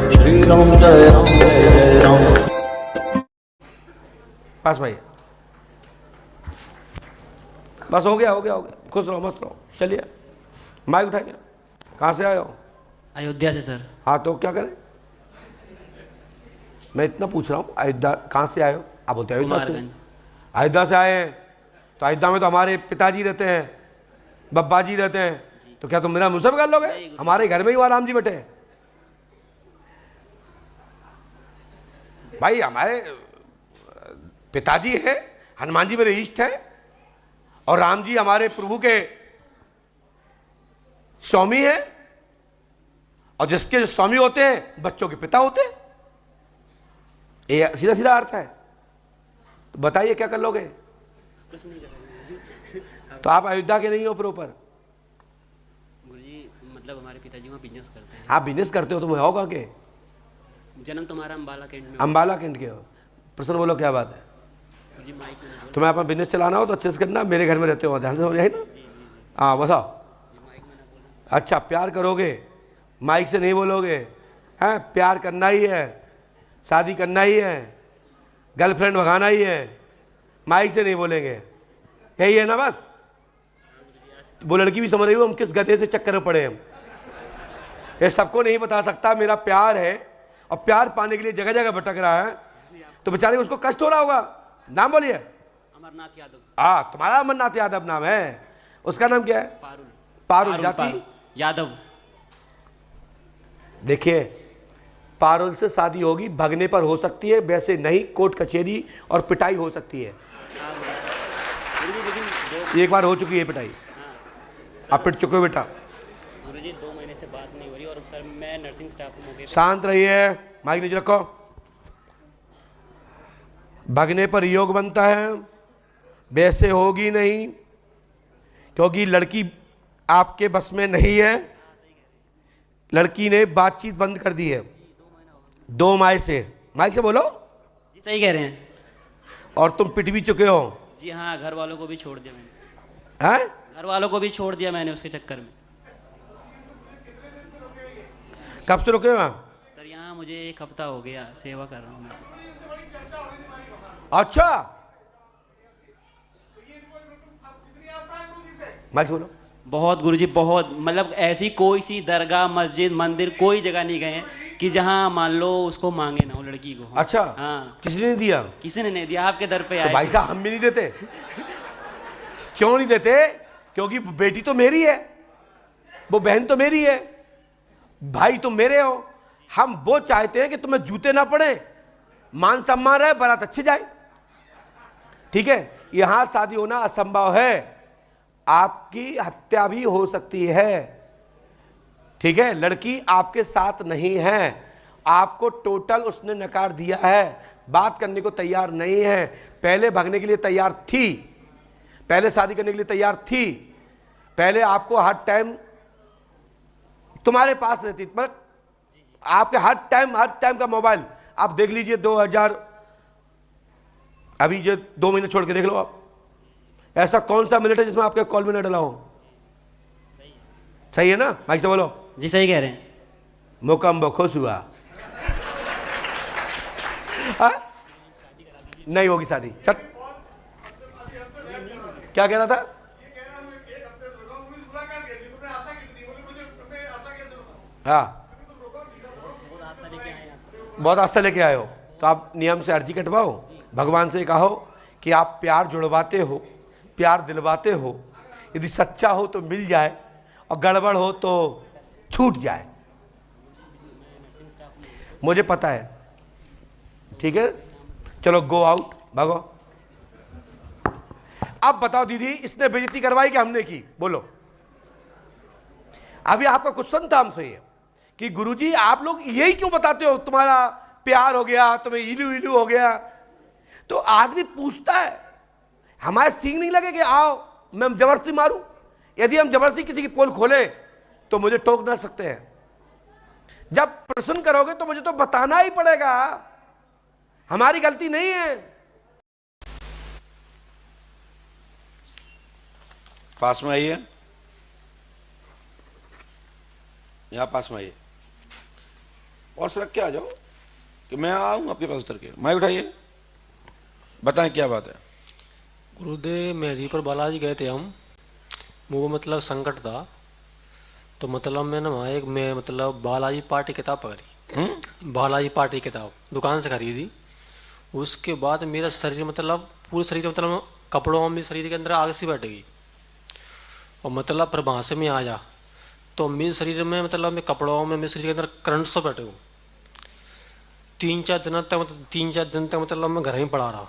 श्री राम जय राम जय जय राम। पास भाई, बस हो गया हो गया हो गया, खुश रहो मस्त रहो। चलिए माइक उठाइए। कहाँ से आए हो? अयोध्या से सर। हाँ तो क्या करें, मैं इतना पूछ रहा हूँ। अयोध्या कहाँ से आए हो? आप बोलते हैं अयोध्या से। कुमारगंज। अयोध्या से आए हैं तो अयोध्या में तो हमारे पिताजी रहते हैं, बब्बा जी रहते हैं, तो क्या तुम मेरा मुंह से कर लोगे? हमारे घर में ही वहाँ राम जी बैठे हैं भाई। हमारे पिताजी है, हनुमान जी मेरे इष्ट है, और राम जी हमारे प्रभु के स्वामी है, और जिसके स्वामी होते हैं बच्चों के पिता होते हैं। ये सीधा सीधा अर्थ है। तो बताइए क्या कर लोगे? कुछ नहीं करेंगे। तो आप अयोध्या के नहीं हो प्रॉपर। गुरुजी मतलब हमारे पिताजी वहाँ बिजनेस करते हैं। आप बिजनेस करते हो तो मैं होगा के? जन्म तुम्हारा अम्बाला कैंट में। अम्बाला कैंट के हो। प्रश्न बोलो क्या बात है? गुरुजी माइक में बोलो। तुम्हें अपना बिजनेस चलाना हो तो अच्छे से करना। मेरे घर में रहते हो, ध्यान से समझ आई ना? हाँ बताओ। माइक में ना बोलो। अच्छा प्यार करोगे, माइक से नहीं बोलोगे हैं? प्यार करना ही है, शादी करना ही है, गर्लफ्रेंड भगाना ही है, माइक से नहीं बोलेंगे। यही है ना बात? वो लड़की भी समझ रही हो हम किस गधे से चक्कर में पड़े हम। ये सबको नहीं बता सकता मेरा प्यार है, और प्यार पाने के लिए जगह जगह भटक रहा है, तो बेचारे उसको कष्ट हो रहा होगा। नाम बोलिए। अमरनाथ यादव। हाँ तुम्हारा अमरनाथ यादव नाम है, उसका नाम क्या है? पारुल। पारुल। जाति? यादव। देखिए पारुल से शादी होगी, भगने पर हो सकती है, वैसे नहीं कोर्ट कचहरी और पिटाई हो सकती है। गुरुजी लेकिन एक बार हो चुकी है पिटाई, आप पिट चुके हो बेटा। गुरुजी 2 महीने से बात नहीं हो रही, और सर मैं नर्सिंग स्टाफ हूँ। शांत रहिए, माइक नीचे रखो। भगने पर योग बनता है, वैसे होगी नहीं, क्योंकि लड़की आपके बस में नहीं है। लड़की ने बातचीत बंद कर दी है 2 माह से। माइक से बोलो। जी सही कह रहे हैं। और तुम पिट भी चुके हो। जी हाँ, घर वालों को भी छोड़ दिया मैंने। हैं? घर वालों को भी छोड़ दिया मैंने उसके चक्कर में। कब से रुके हो वहाँ? सर यहाँ मुझे 1 हफ्ता हो गया, सेवा कर रहा हूँ मैं। अच्छा माइक से बोलो। बहुत गुरुजी बहुत, मतलब ऐसी कोई सी दरगाह मस्जिद मंदिर कोई जगह नहीं गए हैं कि जहाँ मान लो उसको मांगे ना हो लड़की को। अच्छा हाँ, किसी ने दिया? किसी ने नहीं दिया, आपके दर पे तो आए भाई थे। साहब हम भी नहीं देते। क्यों नहीं देते? क्योंकि बेटी तो मेरी है, वो बहन तो मेरी है, भाई तुम मेरे हो। हम वो चाहते हैं कि तुम्हें जूते ना पड़े, मान सम्मान रहे, बारात अच्छी जाए। ठीक है, यहां शादी होना असंभव है, आपकी हत्या भी हो सकती है। ठीक है, लड़की आपके साथ नहीं है, आपको टोटल उसने नकार दिया है, बात करने को तैयार नहीं है। पहले भागने के लिए तैयार थी, पहले शादी करने के लिए तैयार थी, पहले आपको हर टाइम तुम्हारे पास रहती, मतलब आपके हर टाइम का मोबाइल आप देख लीजिए। 2000 अभी जो 2 महीने छोड़ के देख लो आप, ऐसा कौन सा मिनट है जिसमें आपके कॉल में न डला हो? सही है ना? माइक से बोलो। जी सही कह रहे हैं। मुकम्ब खुश हुआ। हा? नहीं होगी शादी। सर क्या कह रहा था? हाँ बहुत आस्था लेके आए हो, तो आप नियम से अर्जी कटवाओ, भगवान से कहो कि आप प्यार जुड़वाते हो, प्यार दिलवाते हो, यदि सच्चा हो तो मिल जाए, और गड़बड़ हो तो छूट जाए। मुझे पता है। ठीक है, चलो गो आउट, भागो। अब बताओ दीदी, इसने बेइज्जती करवाई कि हमने की? बोलो। अभी आपका क्वेश्चन था हमसे ये कि गुरुजी आप लोग यही क्यों बताते हो, तुम्हारा प्यार हो गया, तुम्हें इलू इलू हो गया। तो आदमी पूछता है, हमारे सींग नहीं लगे कि आओ मैं जबरदस्ती मारूं? यदि हम जबरदस्ती किसी की पोल खोले तो मुझे टोक ना सकते हैं। जब प्रश्न करोगे तो मुझे तो बताना ही पड़ेगा, हमारी गलती नहीं है। पास में आइए, यहां पास में आइए। और सड़क के आ जाओ कि मैं आऊं आपके पास उतर के। माइक उठाइए, बताएं क्या बात है। गुरुदेव मेहदीपुर बालाजी गए थे हम, वो मतलब संकट था, तो मतलब मैंने वहाँ एक मैं मतलब बालाजी पार्टी किताब पकड़ी, बालाजी पार्टी किताब दुकान से खरीदी। उसके बाद मेरा शरीर मतलब पूरे शरीर मतलब कपड़ों में शरीर के अंदर आग सी बैठ गई, और मतलब फिर वहाँ से मैं आया तो मेरे शरीर में मतलब मैं कपड़ों में मेरे शरीर के अंदर करंट से बैठे हूँ। 3-4 दिन तक मतलब मैं घर ही पड़ा रहा।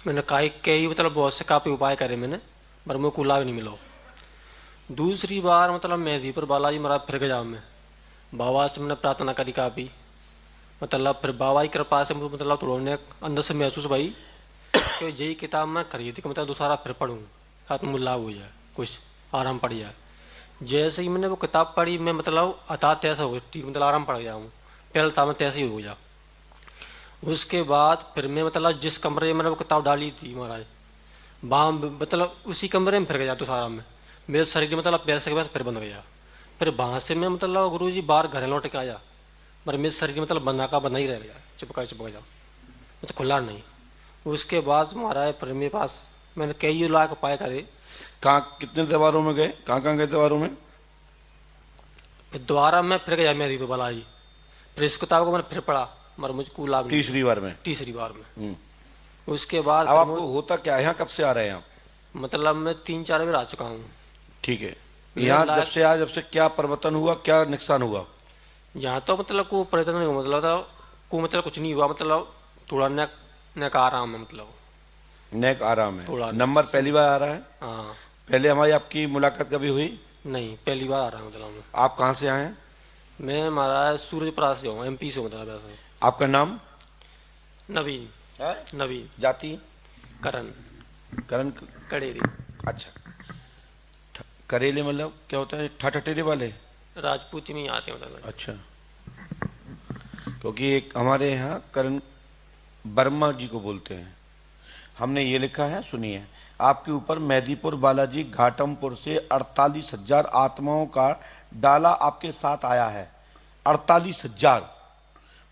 मैंने कई मतलब बहुत से काफ़ी उपाय करे मैंने, पर मुझे कुला भी नहीं मिला। दूसरी बार मतलब मेहदीपुर बालाजी महाराज फिर गया मैं, बाबा से मैंने प्रार्थना करी काफ़ी, मतलब फिर बाबा की कृपा से मुझे मतलब थोड़ा अंदर से महसूस भाई कि यही किताब मैं खरीदी कि मतलब दूसरा फिर पढ़ूँ, हाथ में लाभ हो जाए, कुछ आराम पड़ जाए। जैसे ही मैंने वो किताब पढ़ी मैं मतलब अता तैसा हो गया, मतलब आराम पड़ गया हूँ, पहले था मैं तैसे ही हो गया। उसके बाद फिर मैं मतलब जिस कमरे में मैंने वो किताब डाली थी महाराज, वहाँ मतलब उसी कमरे में फिर गया दूसरा में, मेरे शरीर मतलब पैसे के पास फिर बंद गया। फिर वहाँ से मैं मतलब गुरु जी बाहर घर लौट के आया, मगर मेरे शरीर मतलब बंदा का बंदा ही रह गया, चिपका गया, मतलब खुला नहीं। उसके बाद महाराज फिर मेरे पास मैंने कई लाख उपाय करे। कहाँ कितने दीवारों में गए, कहाँ कहाँ गए दीवारों में? फिर दोबारा मैं फिर गया मेरी बालाजी, फिर इस किताब को मैंने फिर पढ़ा, मगर मुझको लाभ नहीं। तीसरी बार में? तीसरी बार में। उसके बाद अब आपको होता क्या है, यहाँ कब से आ रहे हैं आप? मतलब मैं 3-4 बार आ चुका हूँ। ठीक है, यहाँ जब से क्या परिवर्तन हुआ, क्या नुकसान हुआ? यहाँ तो मतलब को परिवर्तन नहीं हुआ, मतलब कुछ नहीं हुआ, मतलब थोड़ा नेक आराम है, मतलब नेक आराम है। थोड़ा नंबर पहली बार आ रहा है? हाँ। पहले हमारी आपकी मुलाकात कभी हुई? नहीं, पहली बार आ रहा है मतलब। आप कहाँ से आए हैं? मैं महाराज सूरजपुरा से हूँ, MP से हूँ मतलब ऐसा। आपका नाम? नवीन। नवीन। जाति? करण। करण कड़ेरी। अच्छा, करेले मतलब क्या होता है? ठठेरे वाले? राजपूती में ही आते हैं मतलब। अच्छा, क्योंकि एक हमारे यहाँ करण वर्मा जी को बोलते हैं। हमने ये लिखा है, सुनिए, आपके ऊपर मेहदीपुर बालाजी घाटमपुर से 48,000 आत्माओं का डाला आपके साथ आया है। 48,000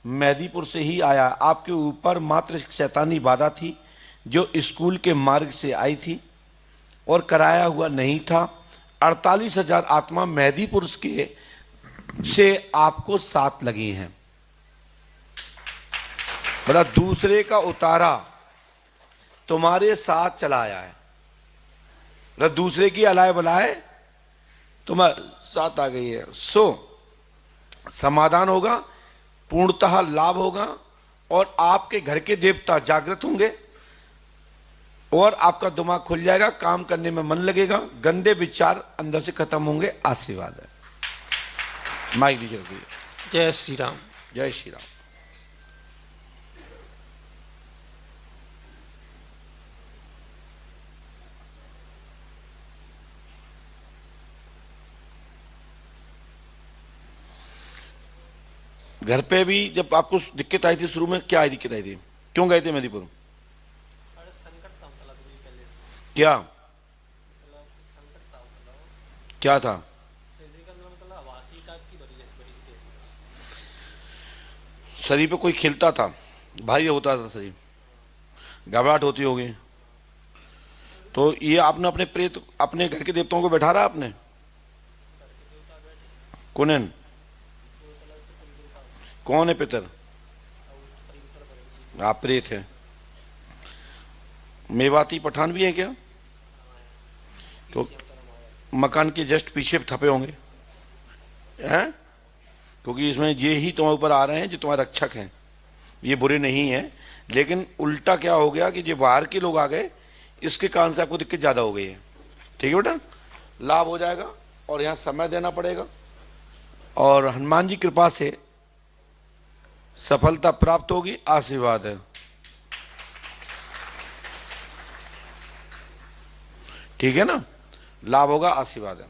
मेहदीपुर से ही आया। आपके ऊपर मात्र शैतानी बाधा थी जो स्कूल के मार्ग से आई थी और कराया हुआ नहीं था। 48,000 आत्मा मेहदीपुर के से आपको साथ लगी हैं। मतलब दूसरे का उतारा तुम्हारे साथ चला आया है, मतलब दूसरे की अलाय बलाए तुम्हारे साथ आ गई है। सो समाधान होगा, पूर्णतः लाभ होगा, और आपके घर के देवता जागृत होंगे और आपका दिमाग खुल जाएगा, काम करने में मन लगेगा, गंदे विचार अंदर से खत्म होंगे। आशीर्वाद है। माइक नीचे रखिए। जय श्री राम। जय श्री राम। घर पे भी जब आपको दिक्कत आई थी शुरू में, क्या दिक्कत आई थी, क्यों गए थे मेहदीपुर? क्या क्या था? शरीर पे कोई खिलता था, भारी होता था शरीर, घबराहट होती होगी। तो ये आपने अपने प्रेत, अपने घर के देवताओं को बैठा रहा आपने? कौन कौन है पितर? आप प्रेत है। मेवाती पठान भी है क्या? तो मकान के जस्ट पीछे थपे होंगे हैं, क्योंकि इसमें ये ही तुम्हारे ऊपर आ रहे हैं जो तुम्हारे रक्षक हैं। ये बुरे नहीं है, लेकिन उल्टा क्या हो गया कि जो बाहर के लोग आ गए, इसके कारण से आपको दिक्कत ज्यादा हो गई है। ठीक है बेटा, लाभ हो जाएगा और यहाँ समय देना पड़ेगा, और हनुमान जी कृपा से सफलता प्राप्त होगी। आशीर्वाद है। ठीक है ना, लाभ होगा, आशीर्वाद है।